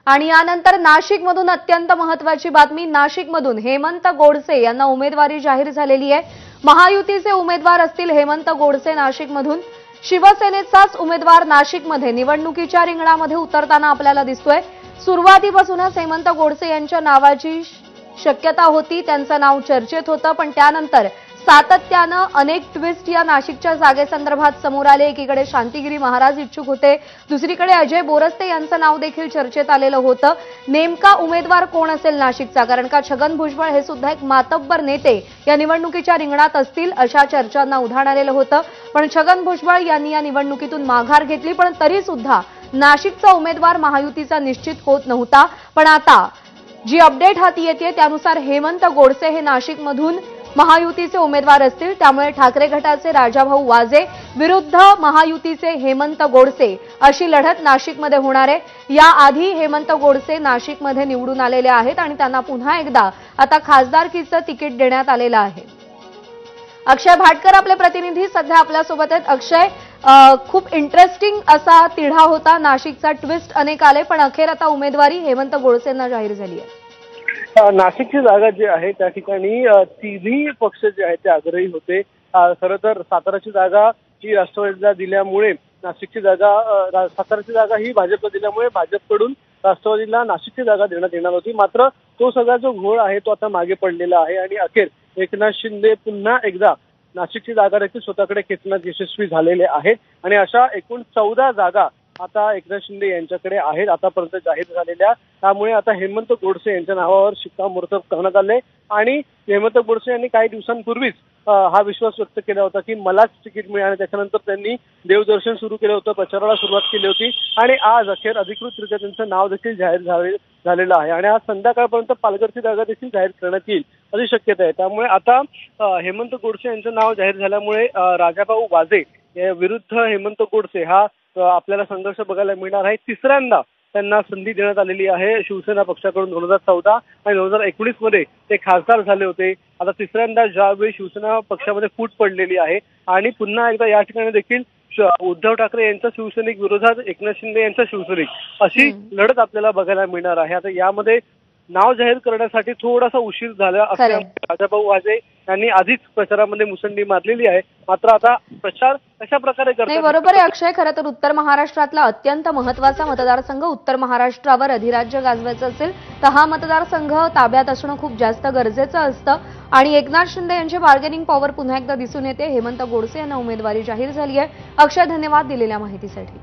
आणि यानंतर नाशिकमधून अत्यंत महत्त्वाची बातमी। नाशिकमधून हेमंत गोडसे यांना उमेदवारी जाहीर झालेली आहे। महायुतीचे उमेदवार असतील हेमंत गोडसे नाशिकमधून। शिवसेनेचाच उमेदवार नाशिकमध्ये निवडणुकीच्या रिंगणामध्ये उतरताना आपल्याला दिसतोय। सुरुवातीपासूनच हेमंत गोडसे यांच्या नावाची शक्यता होती, त्यांचं नाव चर्चेत होतं, पण त्यानंतर सातत्यानं अनेक ट्विस्ट या नाशिकच्या जागेसंदर्भात समोर आले। एकीकडे शांतिगिरी महाराज इच्छुक होते, दुसरीकडे अजय बोरस्ते यांचं नाव देखील चर्चेत आलेलं होतं। नेमका उमेदवार कोण असेल नाशिकचा, कारण का छगन भुजबळ हे सुद्धा एक मातब्बर नेते या निवडणुकीच्या रिंगणात असतील अशा चर्चांना उधाण आलेलं होतं। पण छगन भुजबळ यांनी या निवडणुकीतून माघार घेतली, पण तरी सुद्धा नाशिकचा उमेदवार महायुतीचा निश्चित होत नव्हता। पण आता जी अपडेट हाती येते त्यानुसार हेमंत गोडसे हे नाशिकमधून महायुतीचे उमेदवार असतील। त्यामुळे ठाकरे गटाचे राजाभाऊ वाजे विरुद्ध महायुतीचे हेमंत गोडसे अशी लढत नाशिकमध्ये होणार आहे। याआधी हेमंत गोडसे नाशिकमध्ये निवडून आलेले आहेत आणि त्यांना पुन्हा एकदा आता खासदारकीचं तिकीट देण्यात आलेलं आहे। अक्षय भाटकर आपले प्रतिनिधी सध्या आपल्यासोबत आहेत। अक्षय, खूप इंटरेस्टिंग असा तिढा होता, नाशिकचा ट्विस्ट अनेक आले, पण अखेर आता उमेदवारी हेमंत गोडसेंना जाहीर झाली आहे। नाशिकची जागा जी आहे त्या ठिकाणी तिन्ही पक्ष जे आहेत ते आग्रही होते। खरं तर साताराची जागा ही राष्ट्रवादीला दिल्यामुळे नाशिकची जागा साताराची जागा ही भाजपला दिल्यामुळे भाजपकडून राष्ट्रवादीला नाशिकची जागा देण्यात येणार होती। मात्र तो सगळा जो घोळ आहे तो आता मागे पडलेला आहे आणि अखेर एकनाथ शिंदे पुन्हा एकदा नाशिकची जागा देखील स्वतःकडे खेचण्यात यशस्वी झालेले आहेत आणि अशा एकूण 14 जागा आता एकनाथ शिंदे यांच्याकडे आहेत आतापर्यंत जाहीर झालेल्या। त्यामुळे आता हेमंत गोडसे यांच्या नावावर शिक्कामोर्तब करण्यात आले आणि हेमंत गोडसे यांनी काही दिवसांपूर्वीच हा विश्वास व्यक्त केला होता की मलाच तिकीट मिळेल आणि त्याच्यानंतर त्यांनी देवदर्शन सुरू केलं होतं, प्रचाराला सुरुवात केली होती आणि आज अखेर अधिकृतरित्या त्यांचं नाव देखील जाहीर झालेलं आहे आणि आज संध्याकाळपर्यंत पालघरची जागा देखील जाहीर करण्यात येईल अशी शक्यता आहे। त्यामुळे आता हेमंत गोडसे यांचं नाव जाहीर झाल्यामुळे राजाभाऊ वाजे विरुद्ध हेमंत गोडसे हा आपल्याला संघर्ष बघायला मिळणार आहे। तिसऱ्यांदा त्यांना संधी देण्यात आलेली आहे शिवसेना पक्षाकडून 2014 आणि 2019 मध्ये ते खासदार झाले होते। आता तिसऱ्यांदा ज्यावेळी शिवसेना पक्षामध्ये फूट पडलेली आहे आणि पुन्हा एकदा या ठिकाणी देखील उद्धव ठाकरे यांच्या शिवसैनिक विरोधात एकनाथ शिंदे यांचा शिवसैनिक अशी लढत आपल्याला बघायला मिळणार आहे। आता यामध्ये नाव जाहीर करण्यासाठी थोडासा उशीर झाला असल्यामुळे राजाभाऊ वाजे यांनी आधीच प्रचारामध्ये मुसंडी मारलेली आहे। मात्र आता प्रचार कशा प्रकारे करतात? बरोबर आहे अक्षय, खरं तर उत्तर महाराष्ट्रातला अत्यंत महत्त्वाचा मतदारसंघ, उत्तर महाराष्ट्रावर अधिराज्य गाजवायचं असेल तर हा मतदारसंघ ताब्यात असणं खूप जास्त गरजेचं असतं आणि एकनाथ शिंदे यांची बार्गेनिंग पॉवर पुन्हा एकदा दिसून येते। हेमंत गोडसे यांना उमेदवारी जाहीर झाली आहे। अक्षय, धन्यवाद दिलेल्या माहितीसाठी।